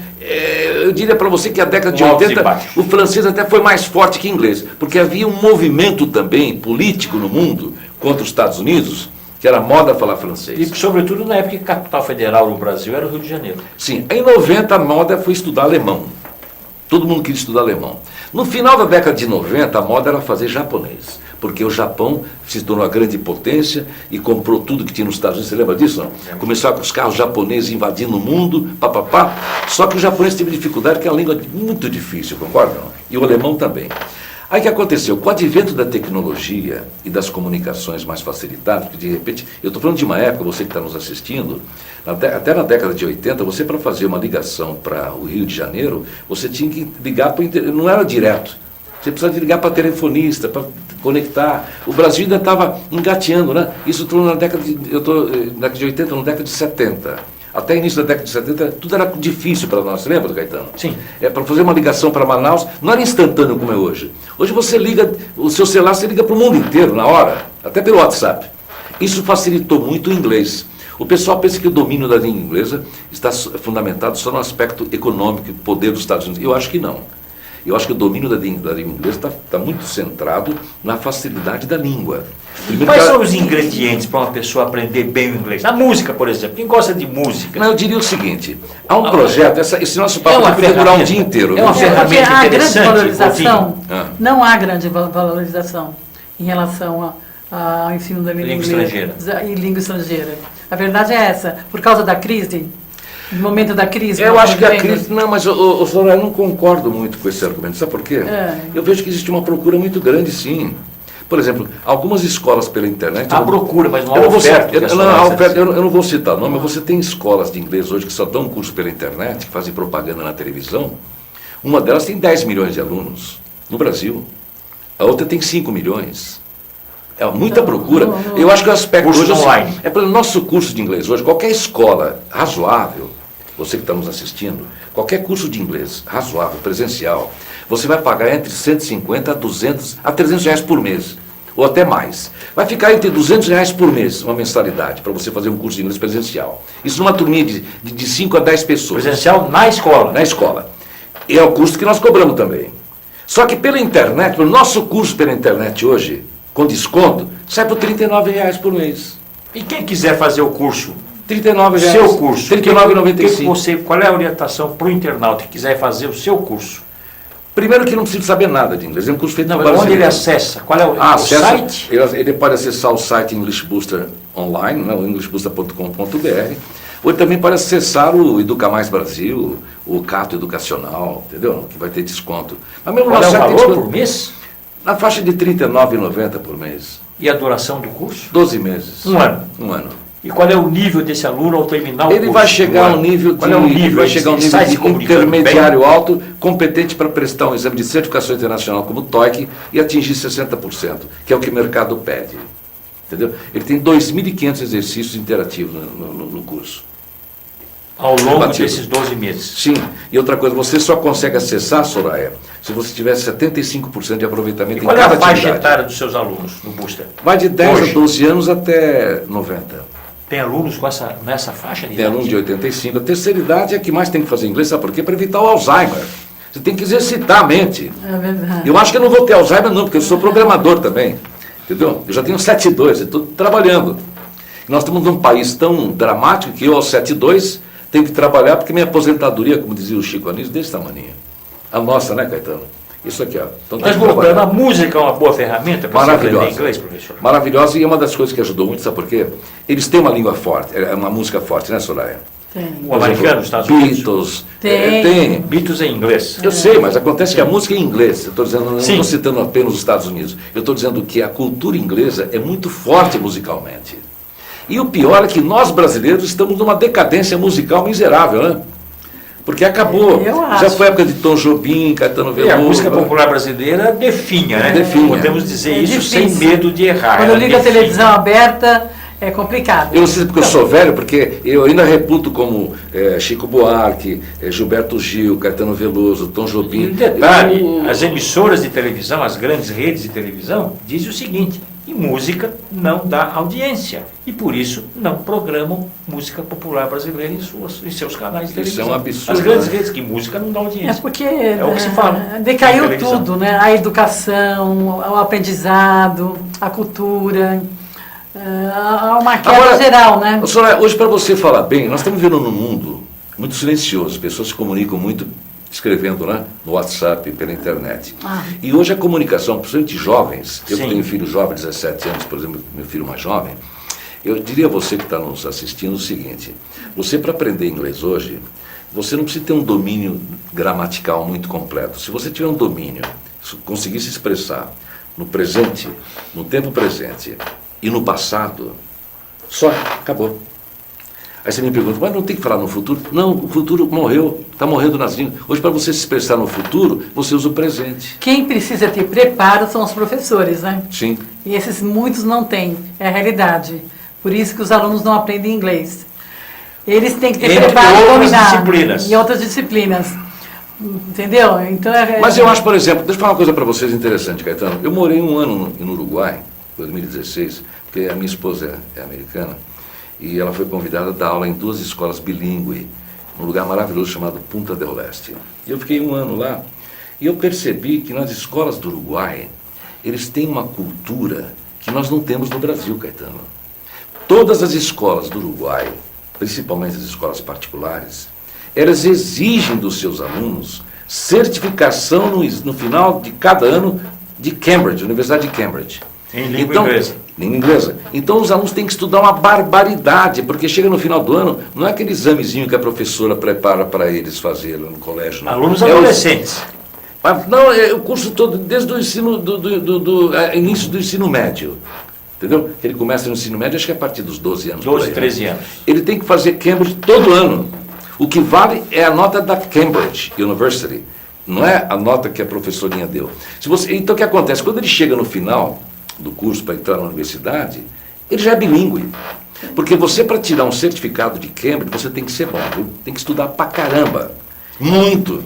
[SPEAKER 2] eu diria para você que a década de 80 o francês até foi mais forte que o inglês, porque havia um movimento também político no mundo contra os Estados Unidos, que era moda falar francês.
[SPEAKER 1] E sobretudo na época que a capital federal no Brasil era o Rio de Janeiro.
[SPEAKER 2] Sim, em 90 a moda foi estudar alemão. Todo mundo queria estudar alemão. No final da década de 90 a moda era fazer japonês, porque o Japão se tornou uma grande potência e comprou tudo que tinha nos Estados Unidos. Você lembra disso? Não? Começou com os carros japoneses invadindo o mundo, papapá. Só que o japonês teve dificuldade, porque é uma língua muito difícil, concorda? E o alemão também. Aí o que aconteceu? Com o advento da tecnologia e das comunicações mais facilitadas, porque de repente, eu estou falando de uma época, você que está nos assistindo, até na década de 80, você para fazer uma ligação para o Rio de Janeiro, você tinha que ligar para o não era direto. Você precisava de ligar para telefonista, para conectar. O Brasil ainda estava engateando, né? Isso tudo na década de 80, na década de 70. Até início da década de 70, tudo era difícil para nós, lembra, Caetano?
[SPEAKER 1] Sim.
[SPEAKER 2] Para fazer uma ligação para Manaus, não era instantâneo como é hoje. Hoje você liga, o seu celular você liga para o mundo inteiro, na hora, até pelo WhatsApp. Isso facilitou muito o inglês. O pessoal pensa que o domínio da língua inglesa está fundamentado só no aspecto econômico e poder dos Estados Unidos. Eu acho que não. Eu acho que o domínio da língua inglesa está muito centrado na facilidade da língua. Primeiro
[SPEAKER 1] Quais
[SPEAKER 2] que
[SPEAKER 1] são
[SPEAKER 2] ela-
[SPEAKER 1] os ingredientes para uma pessoa aprender bem o inglês? A música, por exemplo. Quem gosta de música?
[SPEAKER 2] Mas eu diria o seguinte, há um projeto, esse nosso
[SPEAKER 1] É
[SPEAKER 2] papo
[SPEAKER 1] uma
[SPEAKER 2] aqui poderia durar um
[SPEAKER 1] ferramenta.
[SPEAKER 2] dia inteiro.
[SPEAKER 1] É uma
[SPEAKER 2] viu?
[SPEAKER 1] ferramenta.
[SPEAKER 3] Porque há grande
[SPEAKER 1] interessante,
[SPEAKER 3] valorização,
[SPEAKER 2] Coutinho. Ah.
[SPEAKER 3] não há grande valorização em relação ao ensino da língua
[SPEAKER 1] Língua
[SPEAKER 3] inglesa e língua estrangeira. A verdade é essa, por causa da crise, no momento da crise.
[SPEAKER 2] Eu
[SPEAKER 3] nós
[SPEAKER 2] acho que a
[SPEAKER 3] estamos vivendo.
[SPEAKER 2] crise... Não, mas, Soraya, eu não concordo muito com esse argumento. Sabe por quê?
[SPEAKER 3] É.
[SPEAKER 2] Eu vejo que existe uma procura muito grande, sim. Por exemplo, algumas escolas pela internet...
[SPEAKER 1] Há procura, mas não há
[SPEAKER 2] Eu não vou
[SPEAKER 1] oferta.
[SPEAKER 2] citar-
[SPEAKER 1] que a
[SPEAKER 2] eu- não,
[SPEAKER 1] Soraya
[SPEAKER 2] a
[SPEAKER 1] está
[SPEAKER 2] oferta,
[SPEAKER 1] dizendo.
[SPEAKER 2] eu não vou citar o nome, mas você tem escolas de inglês hoje que só dão curso pela internet, que fazem propaganda na televisão. Uma delas tem 10 milhões de alunos no Brasil. A outra tem 5 milhões. É muita procura. Eu acho que o aspecto
[SPEAKER 1] Cursos
[SPEAKER 2] hoje...
[SPEAKER 1] online.
[SPEAKER 2] É pelo nosso curso de inglês hoje, qualquer escola razoável, você que está nos assistindo, qualquer curso de inglês razoável, presencial, você vai pagar entre 150 a 200 a 300 reais por mês, ou até mais. Vai ficar entre 200 reais por mês, uma mensalidade, para você fazer um curso de inglês presencial. Isso numa turminha de 5 a 10 pessoas.
[SPEAKER 1] Presencial na escola.
[SPEAKER 2] Na escola. E é o custo que nós cobramos também. Só que pela internet, o nosso curso pela internet hoje, com desconto, sai por R$ 39 reais por mês.
[SPEAKER 1] E quem quiser fazer o curso,
[SPEAKER 2] R$ 39 reais.
[SPEAKER 1] seu curso,
[SPEAKER 2] R$ 39,95.
[SPEAKER 1] qual é a orientação para o internauta que quiser fazer o seu curso?
[SPEAKER 2] Primeiro que não precisa saber nada de inglês, é um curso feito
[SPEAKER 1] Não,
[SPEAKER 2] por
[SPEAKER 1] mas onde ele
[SPEAKER 2] brasileiros.
[SPEAKER 1] acessa? Qual é o
[SPEAKER 2] Acessa-
[SPEAKER 1] site?
[SPEAKER 2] Ele pode acessar o site English Booster online, né, o englishbooster.com.br, ou ele também pode acessar o Educa Mais Brasil, o Cato Educacional, entendeu? Que vai ter desconto. Mas mesmo
[SPEAKER 1] Qual é o
[SPEAKER 2] nosso site tem
[SPEAKER 1] valor
[SPEAKER 2] desconto
[SPEAKER 1] por mês?
[SPEAKER 2] na faixa de R$ 39,90 por mês.
[SPEAKER 1] E a duração do curso?
[SPEAKER 2] 12 meses.
[SPEAKER 1] Um ano.
[SPEAKER 2] Um ano.
[SPEAKER 1] E qual é o nível desse aluno ao terminar o curso?
[SPEAKER 2] Ele vai chegar
[SPEAKER 1] Um
[SPEAKER 2] ao
[SPEAKER 1] ano?
[SPEAKER 2] nível de,
[SPEAKER 1] Qual é o nível?
[SPEAKER 2] ele vai
[SPEAKER 1] Ele
[SPEAKER 2] chegar ao nível
[SPEAKER 1] sai
[SPEAKER 2] de
[SPEAKER 1] se comunicando
[SPEAKER 2] intermediário alto, competente para prestar um exame de certificação internacional como o TOEIC e atingir 60%, que é o que o mercado pede. Entendeu? Ele tem 2.500 exercícios interativos no curso.
[SPEAKER 1] Ao longo
[SPEAKER 2] Batido.
[SPEAKER 1] desses 12 meses.
[SPEAKER 2] Sim, e outra coisa, você só consegue acessar, Soraya, se você tiver 75% de aproveitamento
[SPEAKER 1] E qual
[SPEAKER 2] em
[SPEAKER 1] é
[SPEAKER 2] cada
[SPEAKER 1] a faixa
[SPEAKER 2] atividade.
[SPEAKER 1] etária dos seus alunos no Booster?
[SPEAKER 2] Vai de 10
[SPEAKER 1] Hoje.
[SPEAKER 2] a 12 anos até 90.
[SPEAKER 1] Tem alunos com nessa faixa de
[SPEAKER 2] Tem aluno de 85. A terceira idade é a que mais tem que fazer inglês, sabe por quê? Para evitar o Alzheimer. Você tem que exercitar a mente.
[SPEAKER 3] É verdade.
[SPEAKER 2] Eu acho que eu não vou ter Alzheimer não, porque eu sou programador também. Entendeu? Eu já tenho 7,2, eu estou trabalhando. Nós estamos num país tão dramático que eu, aos 7,2, tenho que trabalhar, porque minha aposentadoria, como dizia o Chico Anísio, desse tamanho. A nossa, né, Caetano? Isso aqui, ó. Então, tem
[SPEAKER 1] Mas
[SPEAKER 2] que
[SPEAKER 1] voltando,
[SPEAKER 2] trabalhar.
[SPEAKER 1] a música é uma boa ferramenta para você aprender
[SPEAKER 2] Maravilhosa.
[SPEAKER 1] inglês, professor?
[SPEAKER 2] Maravilhosa, e é uma das coisas que ajudou muito, sabe por quê? Eles têm uma língua forte, é uma música forte, né, Soraya?
[SPEAKER 3] Tem.
[SPEAKER 1] O americano, os Estados Unidos?
[SPEAKER 2] Beatles,
[SPEAKER 3] Tem.
[SPEAKER 2] tem.
[SPEAKER 1] Beatles em inglês.
[SPEAKER 2] Eu sei, mas acontece que a música é em inglês. Eu estou dizendo, eu não
[SPEAKER 1] Sim.
[SPEAKER 2] estou citando apenas os Estados Unidos. Eu estou dizendo que a cultura inglesa é muito forte musicalmente. E o pior é que nós brasileiros estamos numa decadência musical miserável, né? Porque acabou.
[SPEAKER 3] Eu
[SPEAKER 2] Já
[SPEAKER 3] acho.
[SPEAKER 2] foi a época de Tom Jobim, Caetano
[SPEAKER 1] E
[SPEAKER 2] Veloso.
[SPEAKER 1] a música popular brasileira definha, né?
[SPEAKER 2] Definha.
[SPEAKER 1] Podemos dizer
[SPEAKER 3] É
[SPEAKER 1] isso sem
[SPEAKER 3] difícil.
[SPEAKER 1] medo de errar.
[SPEAKER 3] Quando
[SPEAKER 1] Ela
[SPEAKER 3] liga a
[SPEAKER 1] definha.
[SPEAKER 3] televisão aberta, é complicado.
[SPEAKER 2] Eu não sei porque eu sou velho, porque eu ainda reputo como Chico Buarque, Gilberto Gil, Caetano Veloso, Tom
[SPEAKER 1] E
[SPEAKER 2] Jobim.
[SPEAKER 1] um detalhe, as emissoras de televisão, as grandes redes de televisão, dizem o seguinte, que música não dá audiência. E por isso não programam música popular brasileira em seus canais de
[SPEAKER 2] Isso
[SPEAKER 1] televisão.
[SPEAKER 2] é um absurdo,
[SPEAKER 1] As grandes
[SPEAKER 2] né?
[SPEAKER 1] redes, que música não dá
[SPEAKER 3] É
[SPEAKER 1] audiência.
[SPEAKER 3] porque
[SPEAKER 1] o que se fala na
[SPEAKER 3] decaiu
[SPEAKER 1] televisão.
[SPEAKER 3] tudo, né? A educação, o aprendizado, a cultura, há uma queda
[SPEAKER 2] Agora,
[SPEAKER 3] geral, né?
[SPEAKER 2] Soraya, hoje para você falar bem, nós estamos vivendo num mundo muito silencioso, as pessoas se comunicam muito escrevendo, né, no WhatsApp, pela internet.
[SPEAKER 3] Ah.
[SPEAKER 2] E hoje a comunicação, principalmente de jovens, eu que
[SPEAKER 1] Sim.
[SPEAKER 2] tenho um filho jovem, 17 anos, por exemplo, meu filho mais jovem, eu diria a você que está nos assistindo o seguinte, você para aprender inglês hoje, você não precisa ter um domínio gramatical muito completo. Se você tiver um domínio, se conseguir se expressar no presente, no tempo presente e no passado, só acabou. Aí você me pergunta, mas não tem que falar no futuro? Não, o futuro morreu, está morrendo nas línguas. Hoje, para você se expressar no futuro, você usa o presente.
[SPEAKER 3] Quem precisa ter preparo são os professores, né?
[SPEAKER 2] Sim.
[SPEAKER 3] E esses muitos não têm, é a realidade. Por isso que os alunos não aprendem inglês. Eles têm que ter
[SPEAKER 1] Entre
[SPEAKER 3] preparo para
[SPEAKER 1] outras
[SPEAKER 3] dominar.
[SPEAKER 1] disciplinas.
[SPEAKER 3] E outras disciplinas. Entendeu? Então,
[SPEAKER 2] Mas eu acho, por exemplo, deixa eu falar uma coisa para vocês interessante, Caetano. Eu morei um ano no Uruguai, em 2016, porque a minha esposa é americana, e ela foi convidada a dar aula em 2 escolas bilíngue, num lugar maravilhoso chamado Punta del Este. E eu fiquei um ano lá, e eu percebi que nas escolas do Uruguai, eles têm uma cultura que nós não temos no Brasil, Caetano. Todas as escolas do Uruguai, principalmente as escolas particulares, elas exigem dos seus alunos certificação no final de cada ano de Cambridge, Universidade de Cambridge.
[SPEAKER 1] Em língua inglesa.
[SPEAKER 2] Língua inglesa. Então os alunos têm que estudar uma barbaridade, porque chega no final do ano, não é aquele examezinho que a professora prepara para eles fazerem no colégio. Não.
[SPEAKER 1] Alunos adolescentes.
[SPEAKER 2] Não, é o curso todo, desde o ensino, início do ensino médio. Entendeu? Ele começa no ensino médio, acho que é a partir dos 12 anos.
[SPEAKER 1] 12, 13 anos.
[SPEAKER 2] Ele tem que fazer Cambridge todo ano. O que vale é a nota da Cambridge University, não é a nota que a professorinha deu. Então o que acontece? Quando ele chega no final do curso para entrar na universidade, ele já é bilíngue. Porque você, para tirar um certificado de Cambridge, você tem que ser bom, viu? Tem que estudar pra caramba. Muito.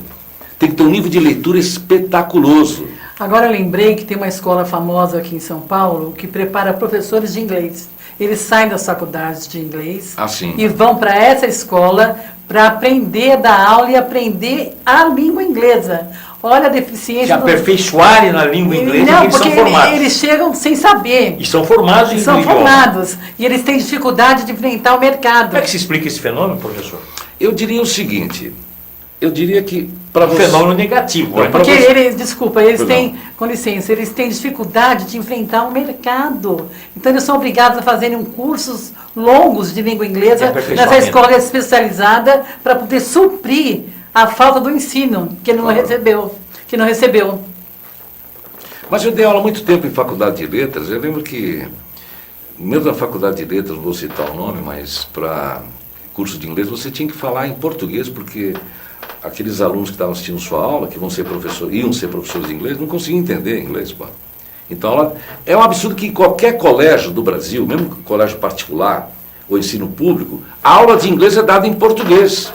[SPEAKER 2] Tem que ter um nível de leitura espetaculoso.
[SPEAKER 3] Agora eu lembrei que tem uma escola famosa aqui em São Paulo que prepara professores de inglês. Eles saem das faculdades de inglês e vão para essa escola para aprender da aula e aprender a língua inglesa. Olha a deficiência.
[SPEAKER 1] Se aperfeiçoarem na língua inglesa,
[SPEAKER 3] não,
[SPEAKER 1] eles são formados.
[SPEAKER 3] Eles chegam sem saber.
[SPEAKER 1] E são formados em
[SPEAKER 3] São
[SPEAKER 1] idioma.
[SPEAKER 3] formados. E eles têm dificuldade de enfrentar o mercado.
[SPEAKER 1] Como é que se explica esse fenômeno, professor?
[SPEAKER 2] Eu diria o seguinte, eu diria que para você...
[SPEAKER 1] fenômeno negativo. Né?
[SPEAKER 3] Porque eles têm, com licença, eles têm dificuldade de enfrentar o mercado. Então eles são obrigados a fazerem cursos longos de língua inglesa nessa escola especializada para poder suprir a falta do ensino que não recebeu.
[SPEAKER 2] Mas eu dei aula há muito tempo em faculdade de letras. Eu lembro que, mesmo na faculdade de letras, não vou citar o nome, mas para curso de inglês você tinha que falar em português, porque aqueles alunos que estavam assistindo sua aula, que iam ser professores de inglês, não conseguiam entender inglês. Pô. Então, é um absurdo que em qualquer colégio do Brasil, mesmo colégio particular ou ensino público, a aula de inglês é dada em português.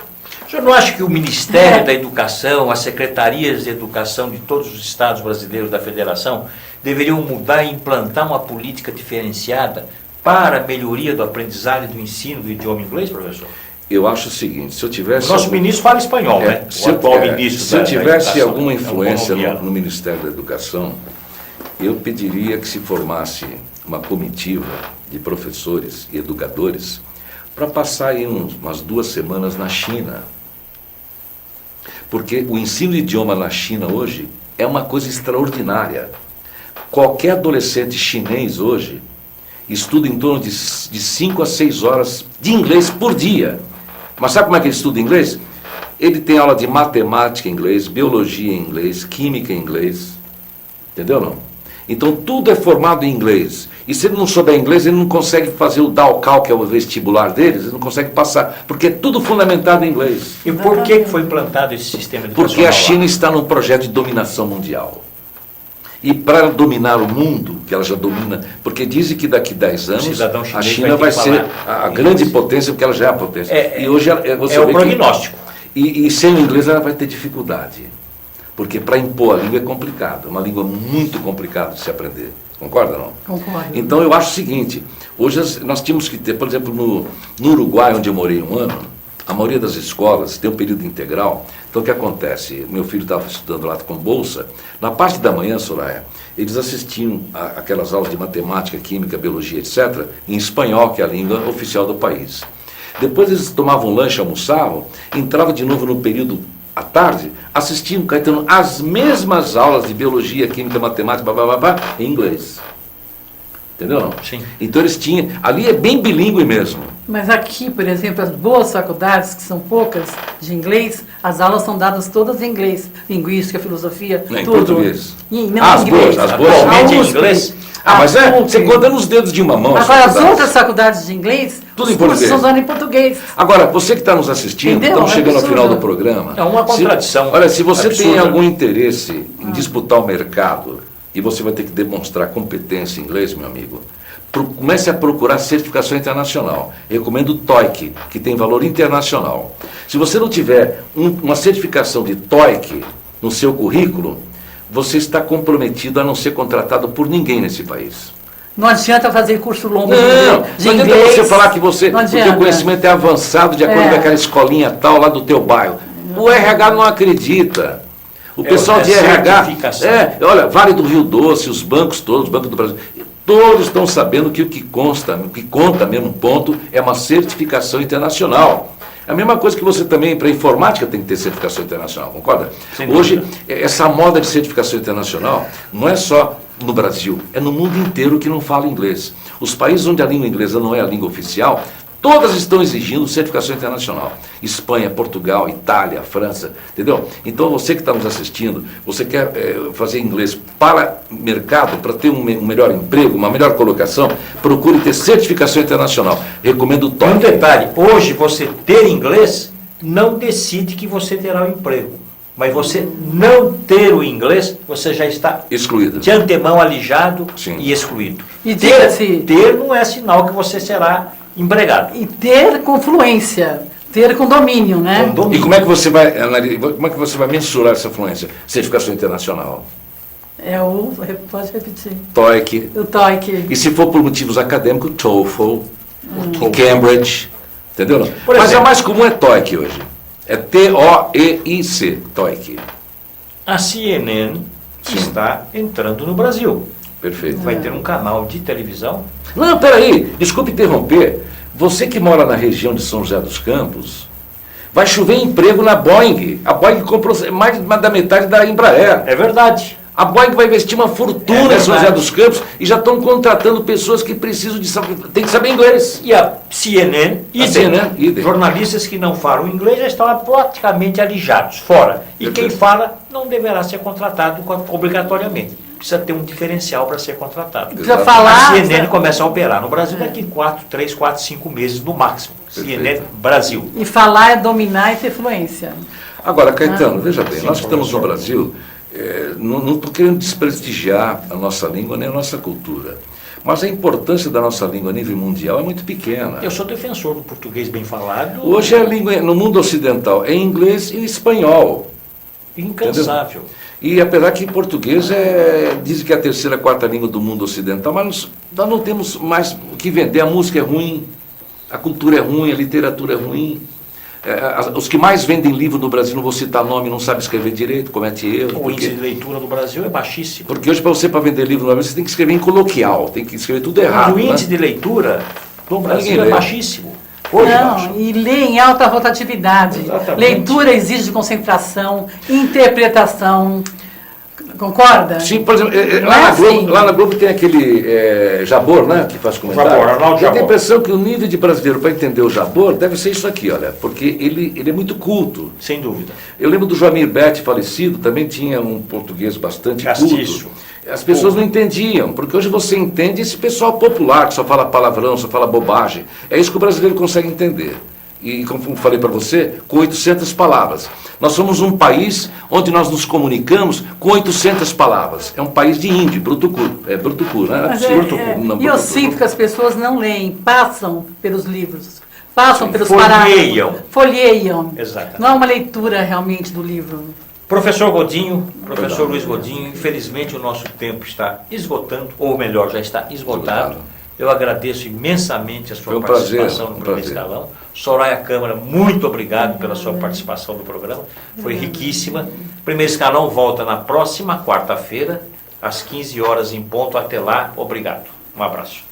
[SPEAKER 1] O senhor não acha que o Ministério da Educação, as secretarias de educação de todos os estados brasileiros da federação deveriam mudar e implantar uma política diferenciada para a melhoria do aprendizado e do ensino do idioma inglês, professor?
[SPEAKER 2] Eu acho o seguinte, se eu tivesse...
[SPEAKER 1] O nosso ministro fala espanhol, né?
[SPEAKER 2] Se eu tivesse alguma influência no Ministério da Educação, eu pediria que se formasse uma comitiva de professores e educadores para passar aí umas 2 semanas na China. Porque o ensino de idioma na China hoje é uma coisa extraordinária. Qualquer adolescente chinês hoje estuda em torno de 5 a 6 horas de inglês por dia. Mas sabe como é que ele estuda inglês? Ele tem aula de matemática em inglês, biologia em inglês, química em inglês. Entendeu não? Então tudo é formado em inglês. E se ele não souber inglês, ele não consegue fazer o DAO-CAL, que é o vestibular deles, ele não consegue passar, porque é tudo fundamentado em inglês.
[SPEAKER 1] E por que foi implantado esse sistema educacional?
[SPEAKER 2] Porque a China está num projeto de dominação mundial. E para dominar o mundo, que ela já domina, porque dizem que daqui a 10 anos a China vai ser a grande potência, porque ela já é a potência. E hoje você
[SPEAKER 1] o prognóstico.
[SPEAKER 2] E sem o inglês ela vai ter dificuldade. Porque para impor a língua é complicado, é uma língua muito complicada de se aprender. Concorda ou não?
[SPEAKER 3] Concordo.
[SPEAKER 2] Então eu acho o seguinte, hoje nós tínhamos que ter, por exemplo, no Uruguai, onde eu morei 1 ano, a maioria das escolas tem um período integral. Então o que acontece? Meu filho estava estudando lá com bolsa, na parte da manhã, Soraya, eles assistiam aquelas aulas de matemática, química, biologia, etc., em espanhol, que é a língua oficial do país. Depois eles tomavam lanche, almoçavam, entravam de novo no período à tarde, assistiam, Caetano, as mesmas aulas de biologia, química, matemática, em inglês. Entendeu não?
[SPEAKER 1] Sim.
[SPEAKER 2] Então eles tinham, ali é bem bilíngue mesmo.
[SPEAKER 3] Mas aqui, por exemplo, as boas faculdades, que são poucas, de inglês, as aulas são dadas todas em inglês. Linguística, filosofia,
[SPEAKER 2] não,
[SPEAKER 3] tudo.
[SPEAKER 2] Em português.
[SPEAKER 3] Não,
[SPEAKER 2] as
[SPEAKER 3] em inglês.
[SPEAKER 2] As boas.
[SPEAKER 1] Atualmente em inglês?
[SPEAKER 2] Mas você conta nos dedos de uma mão.
[SPEAKER 3] Agora, as outras faculdades de inglês,
[SPEAKER 2] tudo
[SPEAKER 3] os
[SPEAKER 2] em
[SPEAKER 3] cursos
[SPEAKER 2] português.
[SPEAKER 3] são dados em português.
[SPEAKER 2] Agora, você que está nos assistindo,
[SPEAKER 3] Entendeu?
[SPEAKER 2] estamos chegando ao
[SPEAKER 3] absurdo.
[SPEAKER 2] final do programa.
[SPEAKER 1] É uma contradição.
[SPEAKER 2] Olha, se você
[SPEAKER 1] absurda.
[SPEAKER 2] tem algum interesse em disputar o mercado, e você vai ter que demonstrar competência em inglês, meu amigo, comece a procurar certificação internacional. Eu recomendo o TOEIC, que tem valor internacional. Se você não tiver uma certificação de TOEIC no seu currículo, você está comprometido a não ser contratado por ninguém nesse país.
[SPEAKER 3] Não adianta fazer curso longo
[SPEAKER 2] Não adianta você falar que o teu conhecimento é avançado de acordo com aquela escolinha tal lá do teu bairro. O RH não acredita. O pessoal de RH... olha, Vale do Rio Doce, os bancos todos, os bancos do Brasil... todos estão sabendo que o que conta mesmo, ponto, é uma certificação internacional. A mesma coisa que você também, para informática, tem que ter certificação internacional, concorda? Hoje, essa moda de certificação internacional não é só no Brasil, é no mundo inteiro que não fala inglês. Os países onde a língua inglesa não é a língua oficial, todas estão exigindo certificação internacional. Espanha, Portugal, Itália, França, entendeu? Então você que está nos assistindo, você quer fazer inglês para mercado, para ter um melhor emprego, uma melhor colocação, procure ter certificação internacional. Recomendo o TOEIC.
[SPEAKER 1] Um detalhe, hoje você ter inglês não decide que você terá um emprego. Mas você não ter o inglês, você já está
[SPEAKER 2] excluído,
[SPEAKER 1] de antemão alijado. Sim. E excluído. E ter não é sinal que você será empregado.
[SPEAKER 3] E ter com fluência, ter com domínio, né?
[SPEAKER 2] Com domínio. E como é que você vai mensurar essa fluência? Certificação internacional.
[SPEAKER 3] Pode repetir.
[SPEAKER 2] TOEIC.
[SPEAKER 3] O TOEIC.
[SPEAKER 2] E se for por motivos acadêmicos, TOEFL, Cambridge, entendeu? Mas a mais comum é TOEIC hoje. É TOEIC, TOEIC.
[SPEAKER 1] A CNN está entrando no Brasil.
[SPEAKER 2] Perfeito.
[SPEAKER 1] Vai ter um canal de televisão.
[SPEAKER 2] Não, peraí, desculpe interromper. Você que mora na região de São José dos Campos, vai chover emprego na Boeing. A Boeing comprou mais da metade da Embraer.
[SPEAKER 1] É verdade.
[SPEAKER 2] A Boeing vai investir uma fortuna em São José dos Campos e já estão contratando pessoas que precisam de saber, tem que saber inglês.
[SPEAKER 1] E a CNN, idem. Jornalistas que não falam inglês já estão praticamente alijados, fora. E quem fala não deverá ser contratado obrigatoriamente. Precisa ter um diferencial para ser contratado. A CNN começa a operar no Brasil daqui 3, 4, 5 meses no máximo. CNN Brasil.
[SPEAKER 3] E falar é dominar e ter fluência.
[SPEAKER 2] Agora, Caetano, veja bem, nós que estamos no Brasil, não estou querendo desprestigiar a nossa língua nem a nossa cultura. Mas a importância da nossa língua a nível mundial é muito pequena.
[SPEAKER 1] Eu sou defensor do português bem falado.
[SPEAKER 2] Hoje a língua no mundo ocidental é inglês e espanhol.
[SPEAKER 1] Incansável.
[SPEAKER 2] Entendeu? E apesar que português dizem que é a terceira, quarta língua do mundo ocidental, mas nós não temos mais o que vender. A música é ruim, a cultura é ruim, a literatura é ruim. Os que mais vendem livro no Brasil, não vou citar nome, não sabem escrever direito, comete erro.
[SPEAKER 1] O índice de leitura do Brasil é baixíssimo.
[SPEAKER 2] Porque hoje, para vender livro no Brasil, você tem que escrever em coloquial, tem que escrever tudo errado.
[SPEAKER 1] O índice de leitura do Brasil é baixíssimo.
[SPEAKER 3] Hoje e lê em alta rotatividade. Exatamente. Leitura exige concentração, interpretação. Concorda?
[SPEAKER 2] Sim, por exemplo, lá na Globo tem aquele Jabor, né, que faz comentário. Eu tenho a impressão que o nível de brasileiro para entender o Jabor deve ser isso aqui, olha, porque ele é muito culto.
[SPEAKER 1] Sem dúvida.
[SPEAKER 2] Eu lembro do Joamir Betti, falecido, também tinha um português bastante culto. As pessoas não entendiam, porque hoje você entende esse pessoal popular que só fala palavrão, só fala bobagem. É isso que o brasileiro consegue entender. E como falei para você, com 800 palavras. Nós somos um país onde nós nos comunicamos com 800 palavras. É um país de índio, brutucu, né?
[SPEAKER 3] E eu sinto que as pessoas não leem, passam pelos livros, passam pelos parágrafos. Folheiam.
[SPEAKER 1] Exatamente.
[SPEAKER 3] Não é uma leitura realmente do livro.
[SPEAKER 1] Professor Godinho, professor Luiz Godinho, infelizmente o nosso tempo está esgotando, ou melhor, já está esgotado. Eu agradeço imensamente a sua participação no Primeiro Escalão. Soraya Câmara, muito obrigado pela sua participação no programa. Foi riquíssima. Primeiro Escalão volta na próxima quarta-feira, às 15 horas em ponto. Até lá, obrigado. Um abraço.